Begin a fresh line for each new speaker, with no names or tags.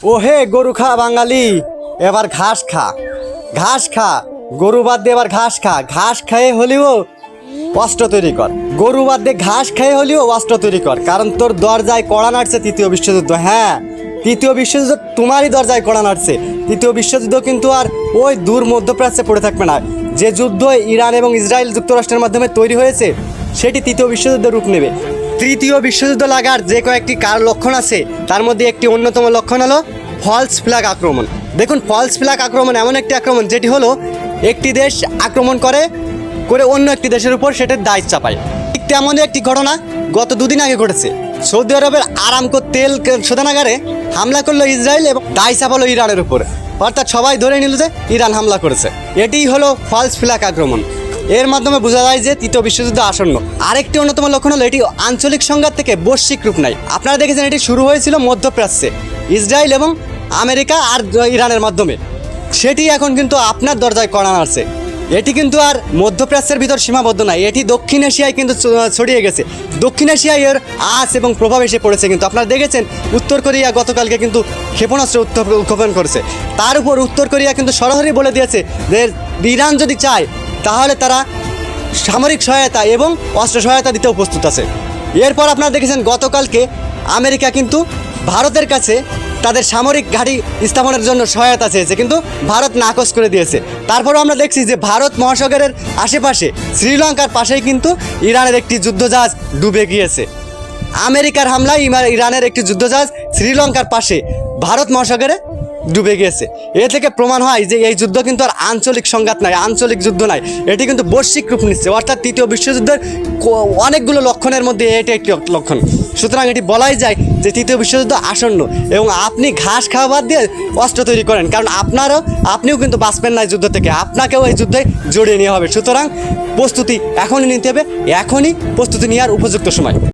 ও হে গরু খা বাঙালি, এবার ঘাস খা, ঘাস খা। গরু বাদ দিয়ে এবার ঘাস খা, ঘাস খেয়ে হলেও অস্ত্র তৈরি কর। গরু বাদ দিয়ে ঘাস খেয়ে হলেও অস্ত্র তৈরি কর, কারণ তোর দরজায় কড়া নাড়ছে তৃতীয় বিশ্বযুদ্ধ। হ্যাঁ, তৃতীয় বিশ্বযুদ্ধ তোমারই দরজায় কড়া নাড়ছে। তৃতীয় বিশ্বযুদ্ধ কিন্তু আর ওই দূর মধ্যপ্রাচ্যে পড়ে থাকবে না। যে যুদ্ধ ইরান এবং ইসরায়েল যুক্তরাষ্ট্রের মাধ্যমে তৈরি হয়েছে, সেটি তৃতীয় বিশ্বযুদ্ধের রূপ নেবে। তৃতীয় বিশ্বযুদ্ধ লাগার যে কয়েকটি লক্ষণ আছে, তার মধ্যে একটি অন্যতম লক্ষণ হলো ফলস ফ্ল্যাগ আক্রমণ। দেখুন, ফলস ফ্ল্যাগ আক্রমণ এমন একটি আক্রমণ যেটি হলো একটি দেশ আক্রমণ করে অন্য একটি দেশের উপর সেটার দায় চাপায়। ঠিক তেমনই একটি ঘটনা গত দুদিন আগে ঘটেছে। সৌদি আরবের আরামকো তেল শোধনাগারে হামলা করলো ইসরায়েল এবং দায় চাপালো ইরানের উপর। অর্থাৎ সবাই ধরে নিল যে ইরান হামলা করেছে। এটিই হলো ফলস ফ্ল্যাগ আক্রমণ। এর মাধ্যমে বোঝা যায় যে তৃতীয় বিশ্বযুদ্ধ আসন্ন। আরেকটি অন্যতম লক্ষণ হলো এটি আঞ্চলিক সংঘাত থেকে বৈশ্বিক রূপ নেয়। আপনারা দেখেছেন এটি শুরু হয়েছিল মধ্যপ্রাচ্যে, ইসরায়েল এবং আমেরিকা আর ইরানের মাধ্যমে। সেটি এখন কিন্তু আপনার দরজায় কড়া নাড়ছে। এটি কিন্তু আর মধ্যপ্রাচ্যের ভিতর সীমাবদ্ধ নয়, এটি দক্ষিণ এশিয়ায় কিন্তু ছড়িয়ে গেছে। দক্ষিণ এশিয়ায় এর আঁচ এবং প্রভাব এসে পড়েছে। কিন্তু আপনারা দেখেছেন উত্তর কোরিয়া গতকালকে কিন্তু ক্ষেপণাস্ত্র উৎক্ষেপণ করেছে। তার উপর উত্তর কোরিয়া কিন্তু সরাসরি বলে দিয়েছে যে ইরান যদি চায় তাহলে তারা সামরিক সহায়তা এবং অস্ত্র সহায়তা দিতেও প্রস্তুত আছে। এরপর আপনারা দেখেছেন গতকালকে আমেরিকা কিন্তু ভারতের কাছে তাদের সামরিক ঘাঁটি স্থাপনের জন্য সহায়তা চেয়েছে, কিন্তু ভারত নাকচ করে দিয়েছে। তারপরও আমরা দেখছি যে ভারত মহাসাগরের আশেপাশে শ্রীলঙ্কার পাশেই কিন্তু ইরানের একটি যুদ্ধজাহাজ ডুবে গিয়েছে। আমেরিকার হামলায় ইরানের একটি যুদ্ধজাহাজ শ্রীলঙ্কার পাশে ভারত মহাসাগরে ডুবে গিয়েছে। এ থেকে প্রমাণ হয় যে এই যুদ্ধ কিন্তু আর আঞ্চলিক সংঘাত নয়, আঞ্চলিক যুদ্ধ নয়, এটি কিন্তু বৈশ্বিক রূপ নিচ্ছে। অর্থাৎ তৃতীয় বিশ্বযুদ্ধের অনেকগুলো লক্ষণের মধ্যে এটি একটি লক্ষণ। সুতরাং এটি বলাই যায় যে তৃতীয় বিশ্বযুদ্ধ আসন্ন এবং আপনি ঘাস খাওয়া বাদ দিয়ে অস্ত্র তৈরি করেন, কারণ আপনিও কিন্তু বাঁচবেন না এই যুদ্ধ থেকে, আপনাকেও এই যুদ্ধে জড়িয়ে নেওয়া হবে। সুতরাং প্রস্তুতি এখনই নিতে হবে, এখনই প্রস্তুতি নেওয়ার উপযুক্ত সময়।